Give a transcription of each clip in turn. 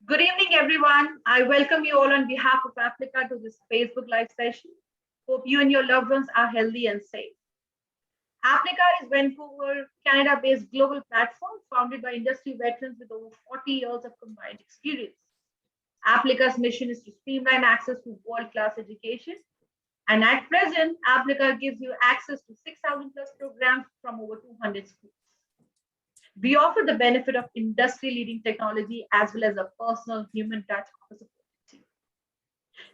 Good evening, everyone. I welcome you all on behalf of Applica to this Facebook Live session. Hope you and your loved ones are healthy and safe. Applica is Vancouver, Canada-based global platform founded by industry veterans with over 40 years of combined experience. Applica's mission is to streamline access to world-class education. And at present, Applica gives you access to 6,000 plus programs from over 200 schools. We offer the benefit of industry-leading technology as well as a personal human touch of a support team.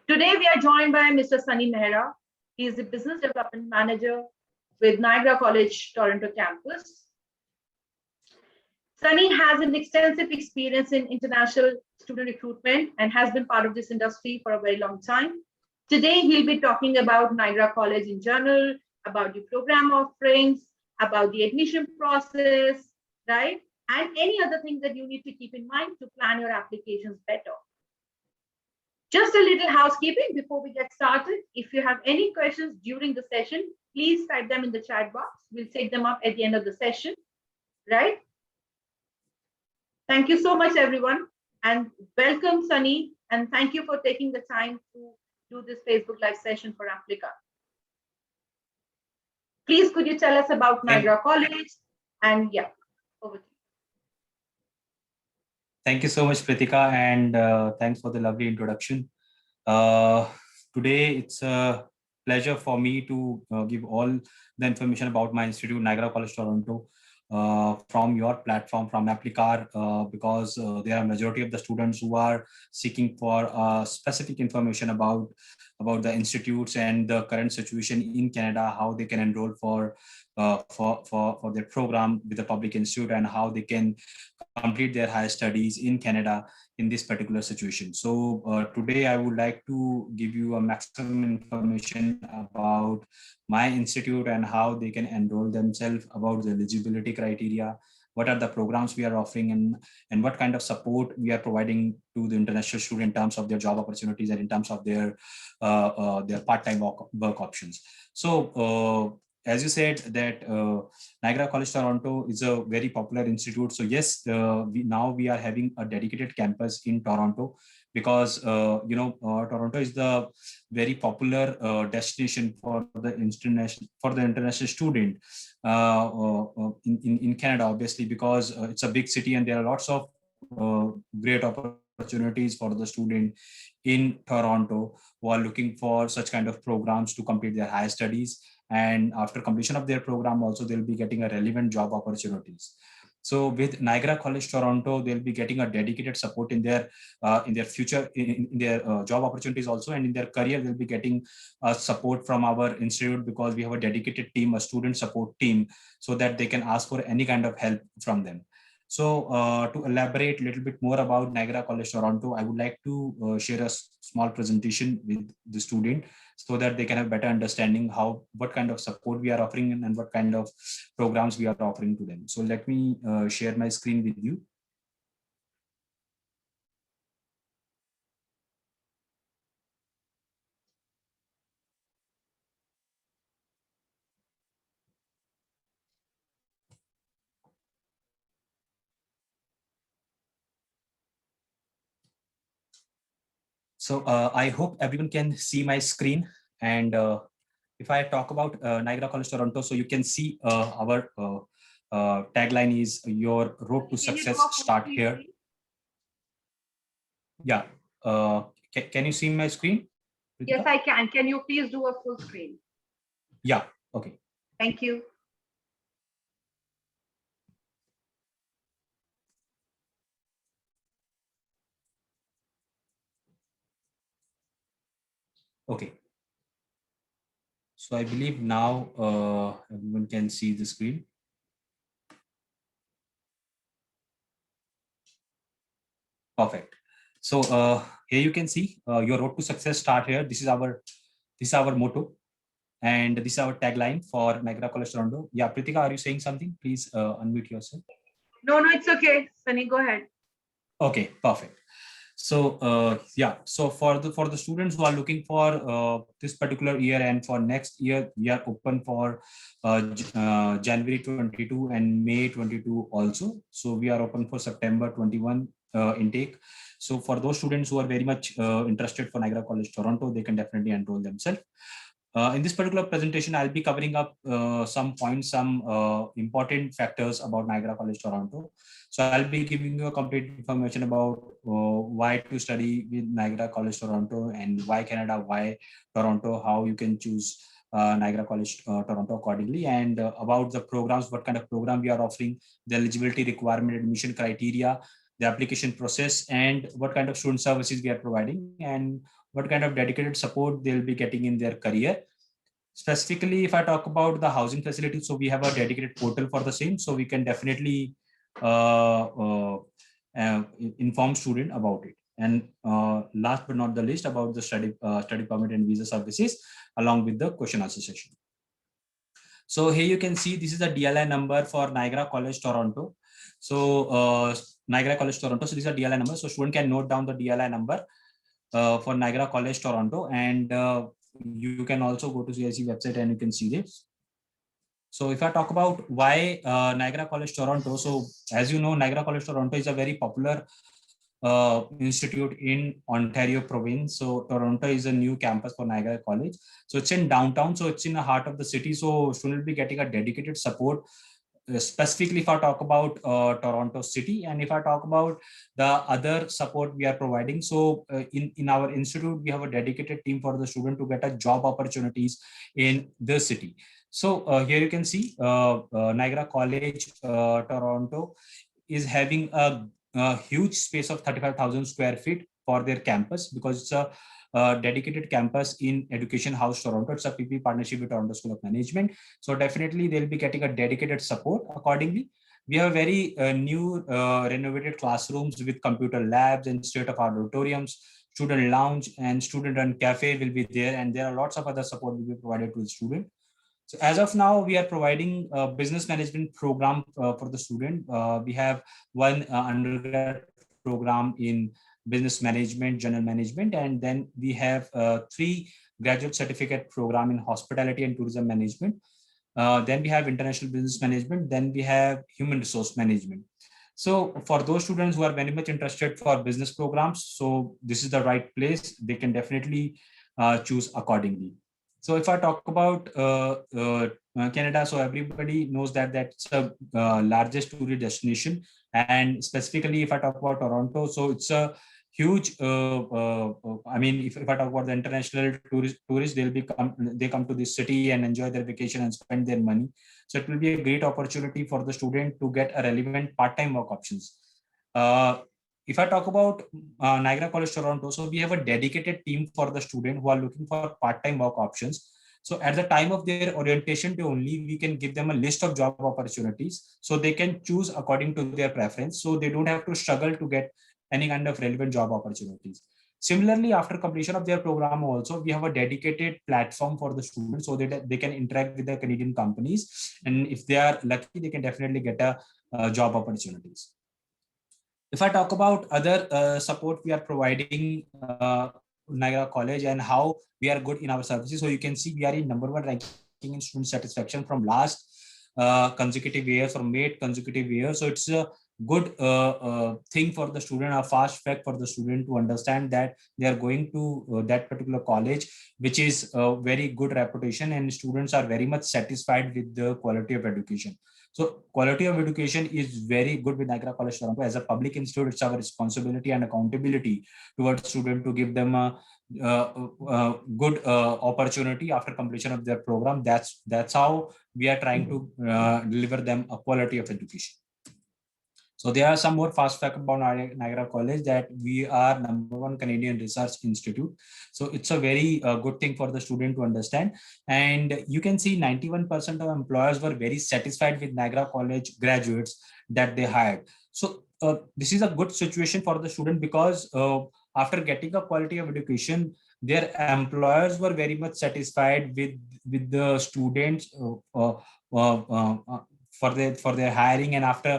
Today, we are joined by Mr. Sunny Mehra. He is the Business Development Manager with Niagara College, Toronto campus. Sunny has an extensive experience in international student recruitment and has been part of this industry for a very long time. Today, he'll be talking about Niagara College in general, about the program offerings, about the admission process, right? And any other thing that you need to keep in mind to plan your applications better. Just a little housekeeping before we get started. If you have any questions during the session, please type them in the chat box. We'll take them up at the end of the session, right? Thank you so much, everyone. And welcome, Sunny. And thank you for taking the time to do this Facebook Live session for Applica. Please, could you tell us about Niagara College? And yeah, over to you. Thank you so much, Pritika, and thanks for the lovely introduction. Today, it's a pleasure for me to give all the information about my institute, Niagara College, Toronto, from your platform, from Applicar, because there are majority of the students who are seeking for specific information about the institutes and the current situation in Canada, how they can enroll for their program with the public institute, and how they can complete their higher studies in Canada in this particular situation. So today I would like to give you a maximum information about my institute and how they can enroll themselves, about the eligibility criteria, what are the programs we are offering, and what kind of support we are providing to the international student in terms of their job opportunities and in terms of their part-time work options. So as you said that Niagara College Toronto is a very popular institute. So yes, we are having a dedicated campus in Toronto because Toronto is the very popular destination for the international student in Canada, obviously, because it's a big city and there are lots of great opportunities for the student in Toronto who are looking for such kind of programs to complete their higher studies. And after completion of their program, also they'll be getting a relevant job opportunities. So with Niagara College Toronto, they'll be getting a dedicated support in their future, in their job opportunities also, and in their career, they'll be getting support from our institute because we have a dedicated team, a student support team, so that they can ask for any kind of help from them. So to elaborate a little bit more about Niagara College Toronto, I would like to share a small presentation with the student so that they can have better understanding what kind of support we are offering and what kind of programs we are offering to them. So let me share my screen with you. So I hope everyone can see my screen. And if I talk about Niagara College Toronto, so you can see our tagline is "Your road to success start here." Yeah. Can you see my screen? Yes, I can. Can you please do a full screen? Yeah. Okay. Thank you. Okay. So I believe now everyone can see the screen. Perfect. So here you can see your road to success start here. This is our motto, and this is our tagline for Niagara College Toronto. Yeah, Pritika, are you saying something? Please unmute yourself. No, it's okay. Sunny, go ahead. Okay, perfect. So yeah, so for the students who are looking for this particular year and for next year, we are open for January 22 and May 22 also. So we are open for September 21 intake. So for those students who are very much interested for Niagara College Toronto, they can definitely enroll themselves. In this particular presentation, I'll be covering up some points, some important factors about Niagara College Toronto. So I'll be giving you a complete information about why to study with Niagara College Toronto and why Canada, why Toronto, how you can choose Niagara College Toronto accordingly, and about the programs, what kind of program we are offering, the eligibility requirement, admission criteria, the application process, and what kind of student services we are providing, and what kind of dedicated support they'll be getting in their career. Specifically, if I talk about the housing facilities, so we have a dedicated portal for the same, so we can definitely inform student about it. And last but not the least, about the study permit and visa services, along with the question answer session. So here you can see this is the DLI number for Niagara College Toronto. So Niagara College Toronto, so these are DLI numbers. So student can note down the DLI number for Niagara College Toronto, and you can also go to CIC website and you can see this. So if I talk about why Niagara College Toronto, so as you know, Niagara College Toronto is a very popular institute in Ontario province. So Toronto is a new campus for Niagara College. So it's in downtown, so it's in the heart of the city. So student will be getting a dedicated support. Specifically, if I talk about Toronto City, and if I talk about the other support we are providing, so in our institute, we have a dedicated team for the student to get a job opportunities in the city. So here you can see Niagara College Toronto is having a huge space of 35,000 square feet for their campus, because it's a dedicated campus in Education House Toronto. It's a PP partnership with Toronto School of Management. So definitely they'll be getting a dedicated support accordingly. We have very new renovated classrooms with computer labs and state-of-art auditoriums, student lounge and student run cafe will be there. And there are lots of other support will be provided to the student. So as of now, we are providing a business management program for the student. We have one undergrad program in business management, general management, and then we have 3 graduate certificate program in hospitality and tourism management. Then we have international business management. Then we have human resource management. So for those students who are very much interested for business programs, so this is the right place. They can definitely choose accordingly. So if I talk about Canada, so everybody knows that that's the largest tourist destination. And specifically, if I talk about Toronto, so it's a huge, I mean, if I talk about the international tourists, they come to this city and enjoy their vacation and spend their money. So it will be a great opportunity for the student to get a relevant part-time work options. If I talk about Niagara College Toronto, so we have a dedicated team for the student who are looking for part-time work options. So at the time of their orientation day only, we can give them a list of job opportunities so they can choose according to their preference. So they don't have to struggle to get any kind of relevant job opportunities. Similarly, after completion of their program also, we have a dedicated platform for the students so that they can interact with the Canadian companies. And if they are lucky, they can definitely get a job opportunities. If I talk about other support we are providing Niagara College and how we are good in our services. So you can see we are in #1 ranking in student satisfaction from last consecutive years, from 8 consecutive years. So it's a good thing for the student, a fast fact for the student to understand that they are going to that particular college, which is a very good reputation, and students are very much satisfied with the quality of education. So quality of education is very good with Niagara College Toronto. As a public institute, it's our responsibility and accountability towards students to give them a good opportunity after completion of their program. That's how we are trying to deliver them a quality of education. So there are some more fast facts about Niagara College, that we are #1 Canadian research institute. So it's a very good thing for the student to understand. And you can see 91% of employers were very satisfied with Niagara College graduates that they hired. So this is a good situation for the student, because after getting a quality of education, their employers were very much satisfied with the students for their hiring, and after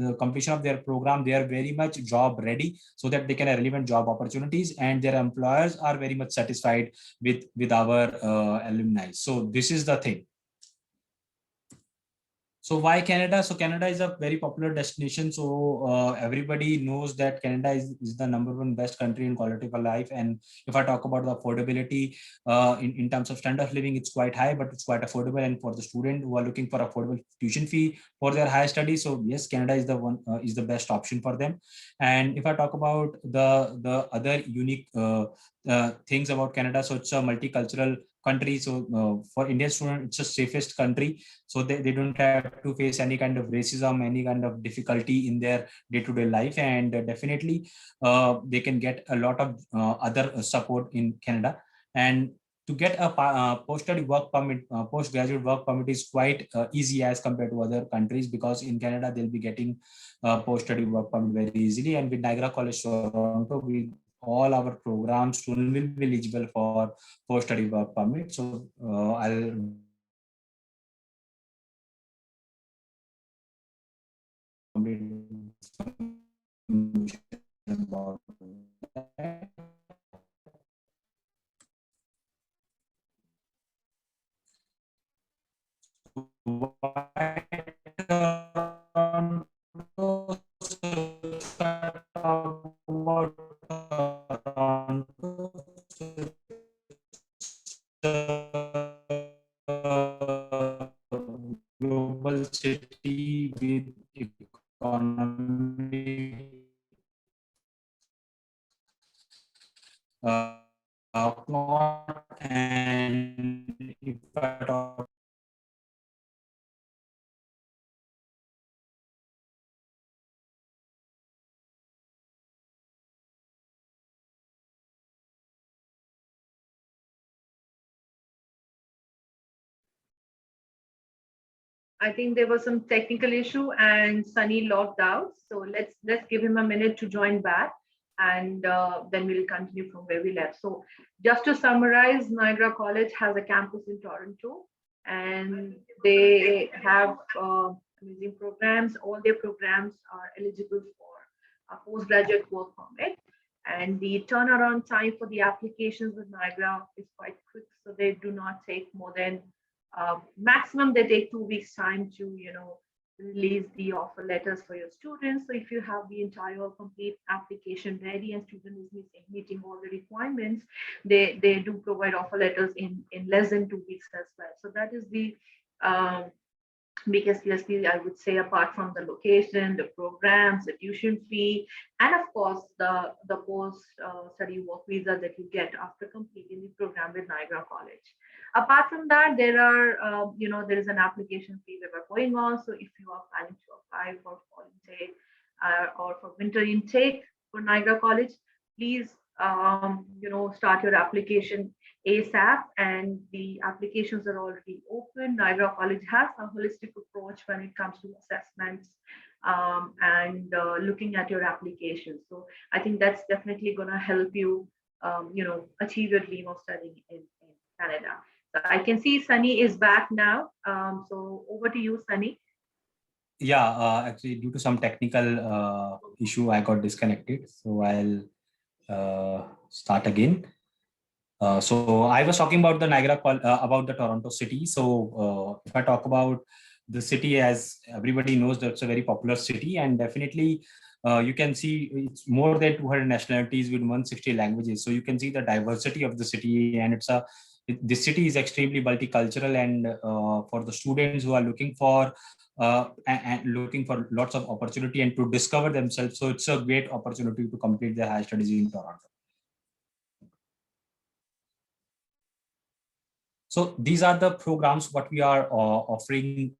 the completion of their program, they are very much job ready so that they can have relevant job opportunities, and their employers are very much satisfied with our alumni. So this is the thing. So why Canada? So Canada is a very popular destination. So everybody knows that Canada is the #1 best country in quality of life. And if I talk about the affordability in terms of standard of living, it's quite high, but it's quite affordable. And for the student who are looking for affordable tuition fee for their higher studies, so yes, Canada is the one is the best option for them. And if I talk about the other unique things about Canada, so it's a multicultural country. So for Indian student, it's the safest country. So they don't have to face any kind of racism, any kind of difficulty in their day-to-day life. And definitely they can get a lot of other support in Canada. And to get a post-study work permit, postgraduate work permit is quite easy as compared to other countries, because in Canada, they'll be getting post-study work permit very easily. And with Niagara College Toronto, we all our programs students will be eligible for post-study work permit. So I'll about that. Global city with economy and if I talk I think there was some technical issue and Sunny logged out. So let's give him a minute to join back, and then we'll continue from where we left. So just to summarize, Niagara College has a campus in Toronto, and they have amazing programs. All their programs are eligible for a postgraduate work permit. And the turnaround time for the applications with Niagara is quite quick, so they do not take more than maximum they take 2 weeks time to release the offer letters for your students. So if you have the entire complete application ready and student is meeting all the requirements, they do provide offer letters in less than 2 weeks as well. So that is the um, biggest USP, I would say, apart from the location, the programs, the tuition fee, and of course the post study work visa that you get after completing the program with Niagara College. Apart from that, there are there is an application fee that are going on. So if you are planning to apply for fall intake or for winter intake for Niagara College, please start your application ASAP, and the applications are already open. Niagara College has a holistic approach when it comes to assessments and looking at your application. So I think that's definitely going to help you, achieve your dream of studying in Canada. So I can see Sunny is back now. So over to you, Sunny. Yeah, actually, due to some technical issue, I got disconnected. So I'll start again. So I was talking about the about the Toronto city. So if I talk about the city, as everybody knows, that's a very popular city, and definitely you can see it's more than 200 nationalities with 160 languages. So you can see the diversity of the city, and this city is extremely multicultural, and for the students who are looking for looking for lots of opportunity and to discover themselves, so it's a great opportunity to complete their higher studies in Toronto. So these are the programs what we are offering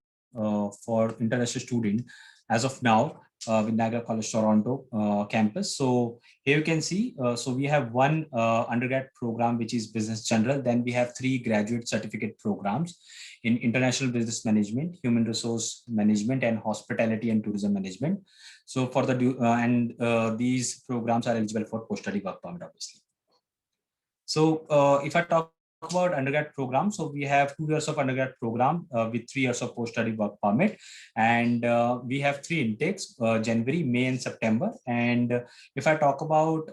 for international student as of now with Niagara College Toronto campus. So here you can see, so we have one undergrad program which is business general. Then we have 3 graduate certificate programs in international business management, human resource management, and hospitality and tourism management. So for the these programs are eligible for post-study work permit, obviously. So if I talk about undergrad program, so we have 2 years of undergrad program with 3 years of post-study work permit, and we have 3 intakes: January, May, and September. And if I talk about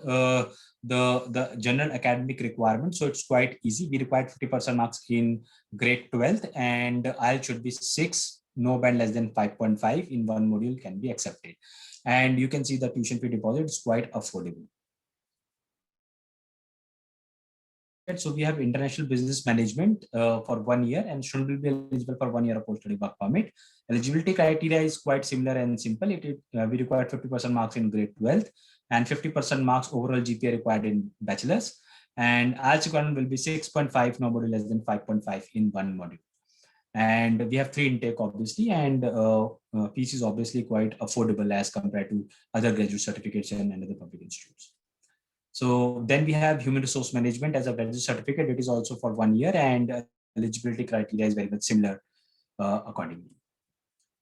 the general academic requirement, so it's quite easy. We require 50% marks in grade 12th, and IELTS should be 6. no band less than 5.5 in one module can be accepted. And you can see the tuition fee deposit is quite affordable. So we have international business management for 1 year, and student will be eligible for 1 year of post-study work permit. Eligibility criteria is quite similar and simple. We require 50% marks in grade 12 and 50% marks overall GPA required in bachelor's. And IELTS requirement will be 6.5, no module less than 5.5 in one module. And we have 3 intake obviously, and fees is obviously quite affordable as compared to other graduate certificates and other public institutes. So then we have human resource management as a graduate certificate. It is also for 1 year, and eligibility criteria is very much similar accordingly.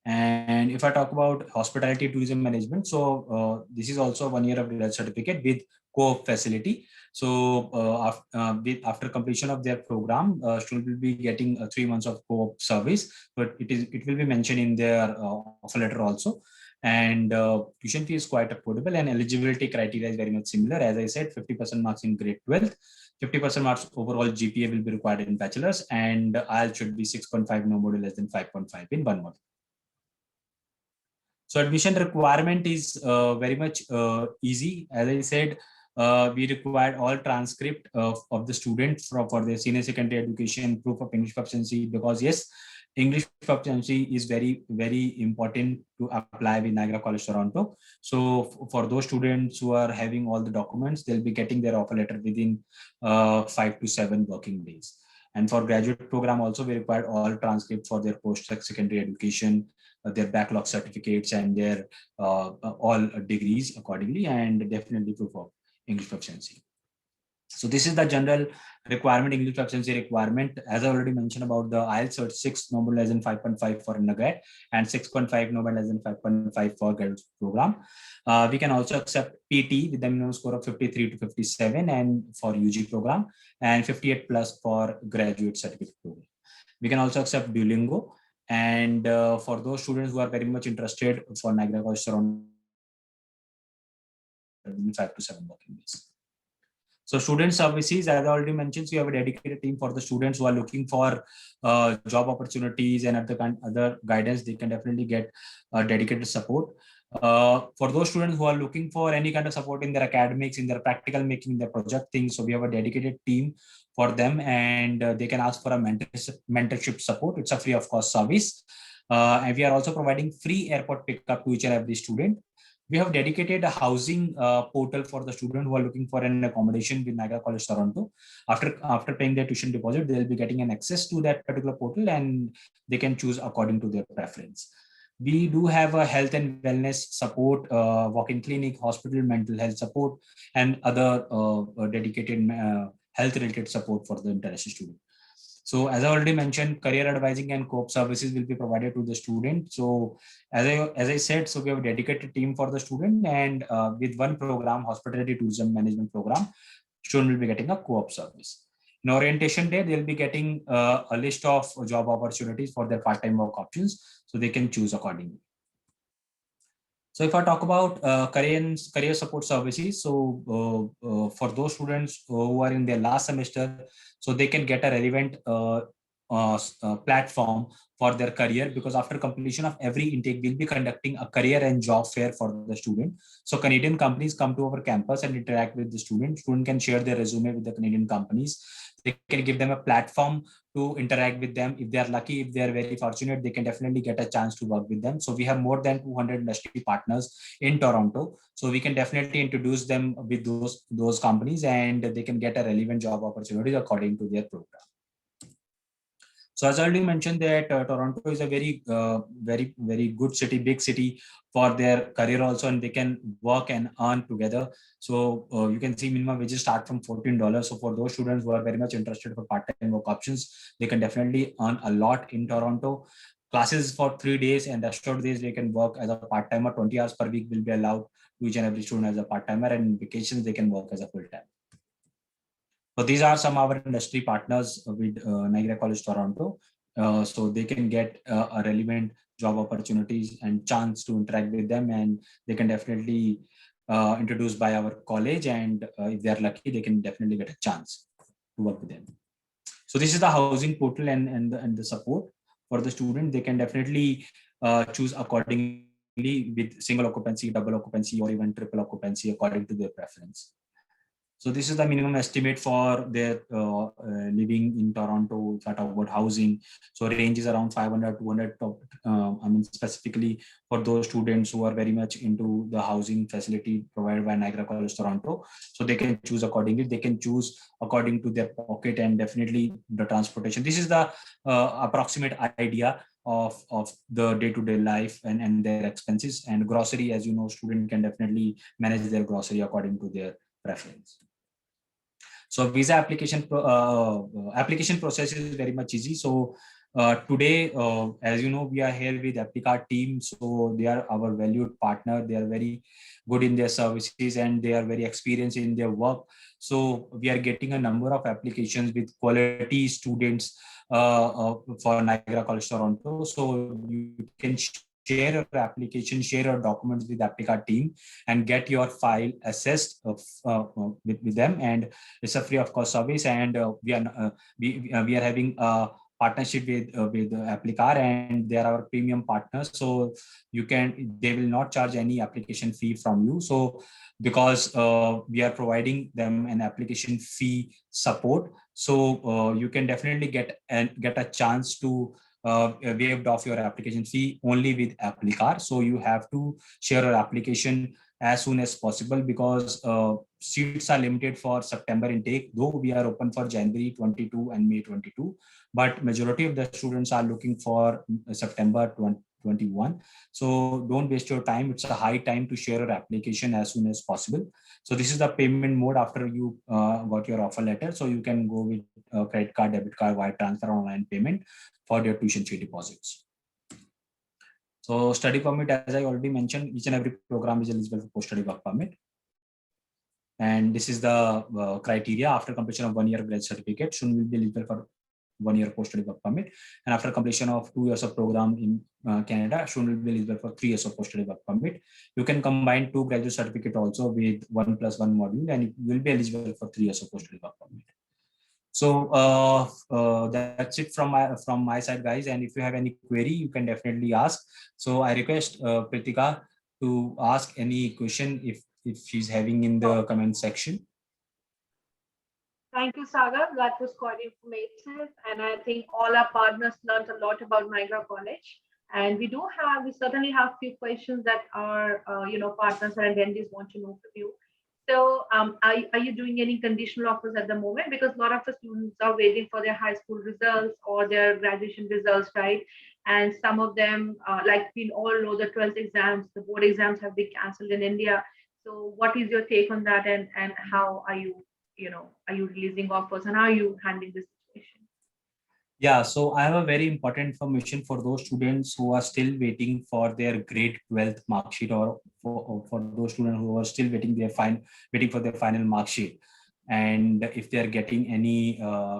And if I talk about hospitality tourism management, so this is also 1 year of graduate certificate with co-op facility. So after completion of their program, student will be getting 3 months of co-op service, but it will be mentioned in their offer letter also. And tuition fee is quite affordable, and eligibility criteria is very much similar. As I said, 50% marks in grade 12, 50% marks overall GPA will be required in bachelor's, and IELTS should be 6.5, no module less than 5.5 in one module. So admission requirement is very much easy. As I said, we required all transcript of the student for their senior secondary education, proof of English proficiency, because yes, English proficiency is very, very important to apply with Niagara College Toronto. So for those students who are having all the documents, they'll be getting their offer letter within 5 to 7 working days. And for graduate program also, we required all transcript for their post-secondary education, their backlog certificates, and their all degrees accordingly, and definitely proof of English proficiency. So this is the general requirement, English proficiency requirement. As I already mentioned about the IELTS, so it's 6, no less than 5.5 for undergrad, and 6.5, no less than 5.5 for graduate program. We can also accept PT with the minimum score of 53 to 57 and for UG program, and 58 plus for graduate certificate program. We can also accept Duolingo, and for those students who are very much interested for Niagara College Toronto, 5 to 7 working days. So student services, as I already mentioned, so we have a dedicated team for the students who are looking for job opportunities and other guidance. They can definitely get dedicated support. For those students who are looking for any kind of support in their academics, in their practical making, their project things, so we have a dedicated team for them, and they can ask for a mentorship support. It's a free of cost service. And we are also providing free airport pickup to each and every student. We have dedicated a housing portal for the student who are looking for an accommodation with Niagara College Toronto. After paying their tuition deposit, they'll be getting an access to that particular portal, and they can choose according to their preference. We do have a health and wellness support, walk-in clinic, hospital, mental health support, and other dedicated health-related support for the international student. So as I already mentioned, career advising and co-op services will be provided to the student. So as I said, so we have a dedicated team for the student, and with one program, hospitality tourism management program, student will be getting a co-op service. In orientation day, they'll be getting a list of job opportunities for their part-time work options, so they can choose accordingly. So if I talk about career support services, so for those students who are in their last semester, so they can get a relevant platform for their career, because after completion of every intake, we'll be conducting a career and job fair for the student. So Canadian companies come to our campus and interact with the student. Student can share their resume with the Canadian companies. They can give them a platform to interact with them. If they are lucky, if they are very fortunate, they can definitely get a chance to work with them. So we have more than 200 industry partners in Toronto. So we can definitely introduce them with those companies, and they can get a relevant job opportunities according to their program. So as I already mentioned that Toronto is a very good city, big city for their career also, and they can work and earn together. So you can see minimum wages start from $14. So for those students who are very much interested for part-time work options, they can definitely earn a lot in Toronto. Classes for 3 days, and the short days they can work as a part-timer. 20 hours per week will be allowed to each and every student as a part-timer, and in vacations they can work as a full-time. So these are some of our industry partners with Niagara College Toronto. So they can get a relevant job opportunities and chance to interact with them, and they can definitely introduced by our college, and if they are lucky, they can definitely get a chance to work with them. So this is the housing portal and the support. for the student, they can definitely choose accordingly with single occupancy, double occupancy, or even triple occupancy according to their preference. So this is the minimum estimate for their living in Toronto. If I talk about housing, so range is around 500, 200. I mean, specifically for those students who are very much into the housing facility provided by Niagara College Toronto. So they can choose accordingly. They can choose according to their pocket and definitely the transportation. This is the approximate idea of the day-to-day life and their expenses. And grocery, as you know, student can definitely manage their grocery according to their preference. So visa application process is very much easy. So today, as you know, we are here with Applicar team. So they are our valued partner. They are very good in their services and they are very experienced in their work. So we are getting a number of applications with quality students for Niagara College Toronto. So you can share your application, share your documents with Applicar team and get your file assessed with them. And it's a free of cost service. And we are having a partnership with Applicar, and they are our premium partners. So they will not charge any application fee from you. So because we are providing them an application fee support, so you can definitely get a chance to waived off your application fee only with Applicar. So you have to share your application as soon as possible, because seats are limited for September intake, though we are open for January 22 and May 22, but majority of the students are looking for September 2021. So don't waste your time. It's a high time to share your application as soon as possible. So this is the payment mode after you got your offer letter. So you can go with credit card, debit card, wire transfer, online payment for your tuition fee deposits. So study permit, as I already mentioned, each and every program is eligible for post-study work permit. And this is the criteria. After completion of 1 year grad certificate, student will be eligible for 1 year post-study work permit. And after completion of 2 years of program in Canada, student will be eligible for 3 years of post-study work permit. You can combine 2 graduate certificate also with 1+1 module, and you will be eligible for 3 years of post-study work permit. So that's it from my side, guys. And if you have any query, you can definitely ask. So I request Pritika to ask any question if she's having in the comment section. Thank you, Sagar. That was quite informative. And I think all our partners learned a lot about Niagara College. And we certainly have a few questions that our partners and attendees want to know from you. So are you doing any conditional offers at the moment? Because a lot of the students are waiting for their high school results or their graduation results, right? And some of them, like we all know, the 12th exams, the board exams have been cancelled in India. So what is your take on that, and how are you releasing offers, and how are you handling this situation? Yeah, so I have a very important information for those students who are still waiting for their grade 12th mark sheet, or for those students who are still waiting for their final mark sheet. And if they are getting any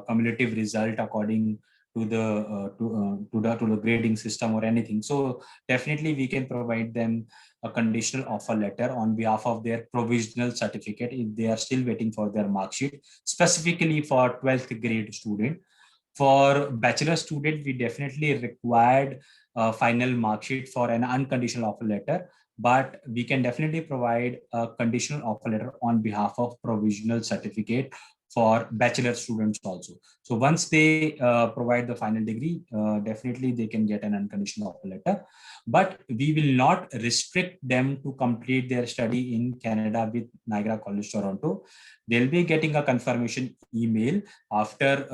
cumulative result according to the grading system or anything, so definitely we can provide them a conditional offer letter on behalf of their provisional certificate if they are still waiting for their mark sheet, specifically for 12th grade student. For bachelor student, we definitely required a final mark sheet for an unconditional offer letter, but we can definitely provide a conditional offer letter on behalf of provisional certificate for bachelor students also. So once they provide the final degree, definitely they can get an unconditional offer letter. But we will not restrict them to complete their study in Canada with Niagara College Toronto. They'll be getting a confirmation email after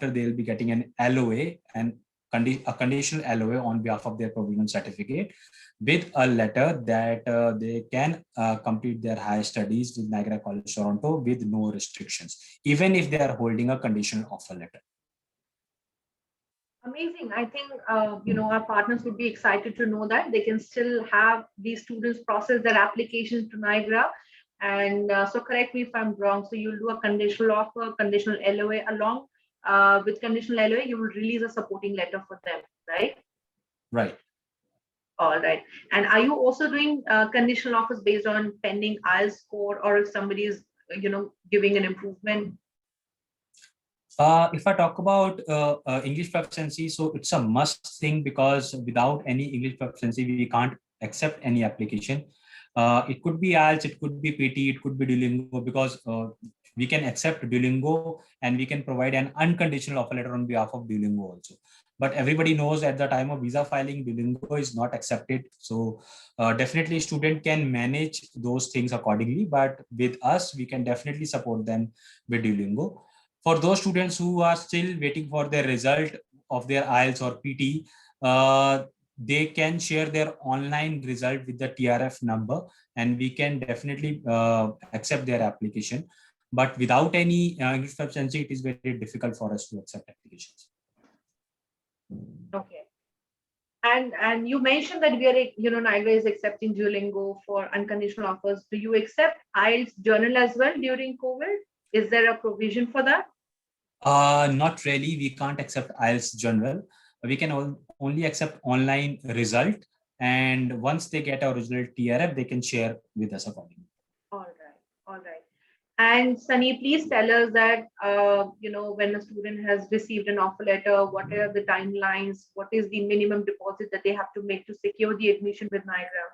they'll be getting an LOA and a conditional LOA on behalf of their provisional certificate, with a letter that they can complete their higher studies with Niagara College Toronto with no restrictions, even if they are holding a conditional offer letter. Amazing. I think our partners would be excited to know that they can still have these students process their applications to Niagara. And so correct me if I'm wrong. So you'll do a conditional offer, conditional LOA, along with conditional LOA, you will release a supporting letter for them, right? Right. All right. And are you also doing conditional offers based on pending IELTS score, or if somebody is, giving an improvement? If I talk about English proficiency, so it's a must thing because without any English proficiency, we can't accept any application. It could be IELTS, it could be PT, it could be Duolingo, because we can accept Duolingo and we can provide an unconditional offer letter on behalf of Duolingo also. But everybody knows at the time of visa filing, Duolingo is not accepted. So definitely student can manage those things accordingly. But with us, we can definitely support them with Duolingo. For those students who are still waiting for their result of their IELTS or PT, they can share their online result with the TRF number, and we can definitely accept their application. But without any English proficiency, it is very difficult for us to accept applications. Okay. And you mentioned that we are, NIGRA is accepting Duolingo for unconditional offers. Do you accept IELTS journal as well during COVID? Is there a provision for that? Not really. We can't accept IELTS general. We can only accept online result. And once they get our original TRF, they can share with us accordingly. All right. All right. And Sunny, please tell us that, when a student has received an offer letter, what are the timelines? What is the minimum deposit that they have to make to secure the admission with NIGRA?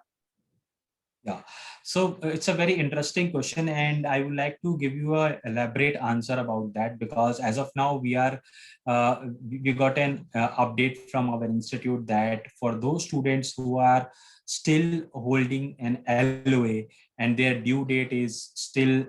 Yeah, so it's a very interesting question, and I would like to give you a elaborate answer about that, because as of now we got an update from our institute that for those students who are still holding an LOA and their due date is still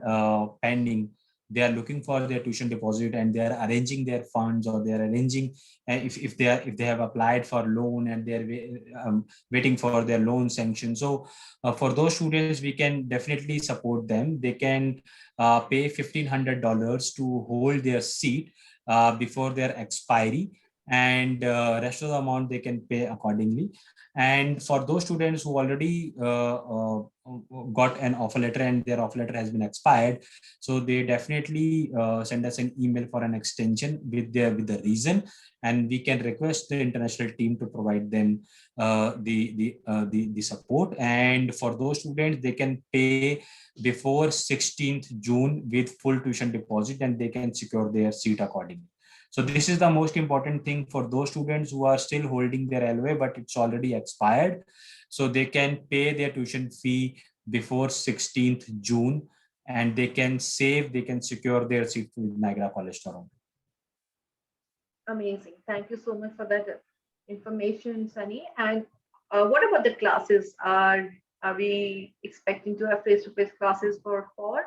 pending, they are looking for their tuition deposit and they are arranging their funds, or they are arranging if they have applied for loan and they are waiting for their loan sanction. So for those students, we can definitely support them. They can pay $1,500 to hold their seat before their expiry, and rest of the amount they can pay accordingly. And for those students who already got an offer letter and their offer letter has been expired, so they definitely send us an email for an extension with the reason, and we can request the international team to provide them the support. And for those students, they can pay before 16th June with full tuition deposit, and they can secure their seat accordingly. So this is the most important thing for those students who are still holding their LOA, but it's already expired. So they can pay their tuition fee before 16th June, and they can secure their seat with Niagara College Toronto. Amazing. Thank you so much for that information, Sunny. And what about the classes? Are we expecting to have face-to-face classes for fall?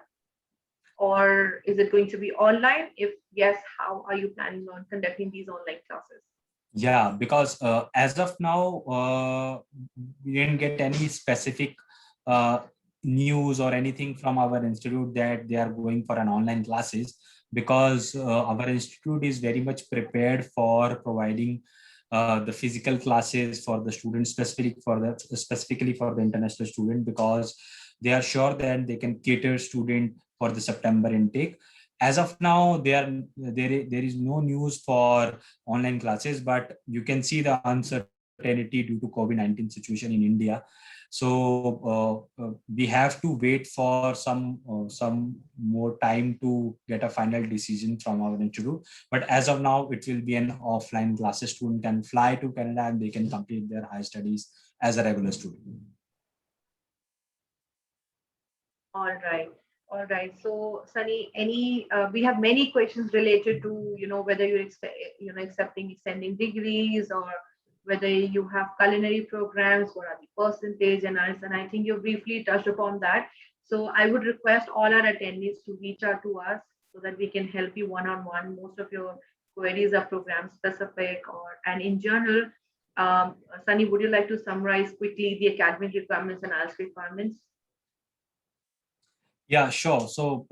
Or is it going to be online? If yes, how are you planning on conducting these online classes? Yeah, because as of now, we didn't get any specific news or anything from our institute that they are going for an online classes, because our institute is very much prepared for providing the physical classes for the students, specifically for the international student, because they are sure that they can cater student for the September intake. As of now, there is no news for online classes, but you can see the uncertainty due to COVID-19 situation in India. So we have to wait for some more time to get a final decision from our institute. But as of now, it will be an offline classes. Student can fly to Canada and they can complete their higher studies as a regular student. All right. All right. So, Sunny, we have many questions related to, whether you're accepting extending degrees, or whether you have culinary programs, what are the percentage, and I think you briefly touched upon that. So I would request all our attendees to reach out to us so that we can help you one-on-one. Most of your queries are program specific, and in general. Sunny, would you like to summarize quickly the academic requirements and IELTS requirements? Yeah, sure. So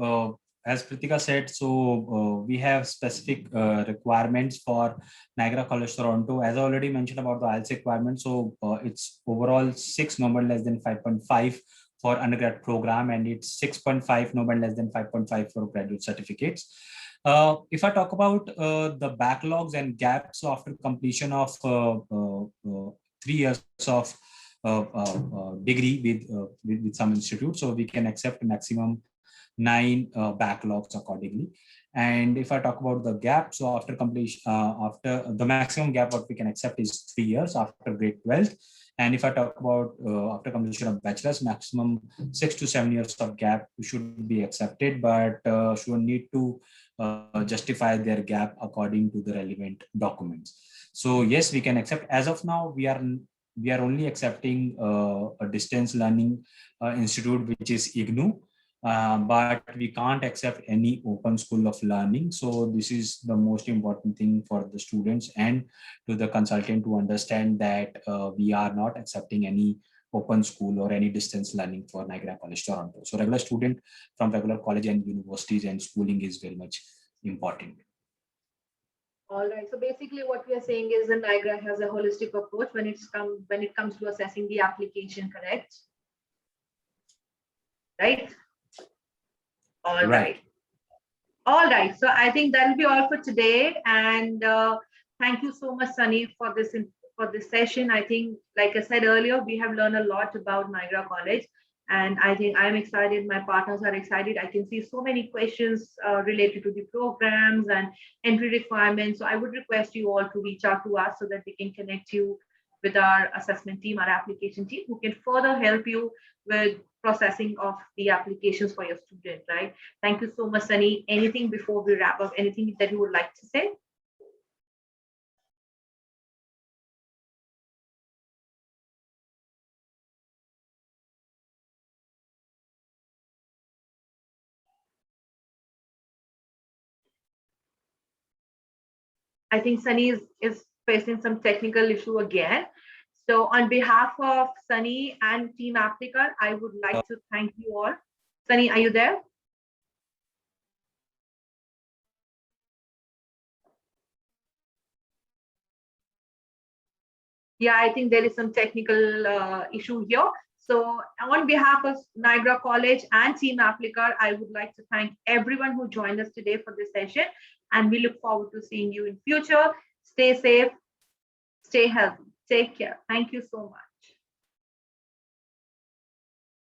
as Pritika said, so we have specific requirements for Niagara College Toronto. As I already mentioned about the IELTS requirement, so it's overall 6, no less than 5.5 for undergrad program, and it's 6.5, no less than 5.5 for graduate certificates. If I talk about the backlogs and gaps, so after completion of 3 years of degree with some institute, so we can accept maximum 9 backlogs accordingly. And if I talk about the gap, so after completion, after the maximum gap what we can accept is 3 years after grade 12th. And if I talk about after completion of bachelor's, maximum 6 to 7 years of gap should be accepted, but should need to justify their gap according to the relevant documents. So yes, we can accept. As of now, we are only accepting a distance learning institute, which is IGNOU. But we can't accept any open school of learning. So this is the most important thing for the students and to the consultant to understand that we are not accepting any open school or any distance learning for Niagara College Toronto. So regular student from regular college and universities and schooling is very much important. All right. So basically, what we are saying is that Niagara has a holistic approach when it comes to assessing the application, correct? Right. All right. All right. So I think that'll be all for today. And thank you so much, Sunny, for this session. I think, like I said earlier, we have learned a lot about Niagara College. And I think I'm excited. My partners are excited. I can see so many questions related to the programs and entry requirements. So I would request you all to reach out to us so that we can connect you with our assessment team, our application team, who can further help you with processing of the applications for your student, right? Thank you so much, Sunny. Anything before we wrap up? Anything that you would like to say? I think Sunny is facing some technical issue again. So on behalf of Sunny and Team Applica, I would like to thank you all. Sunny, are you there? Yeah, I think there is some technical issue here. So on behalf of Niagara College and Team Applica, I would like to thank everyone who joined us today for this session. And we look forward to seeing you in future. Stay safe, stay healthy. Take care. Thank you so much.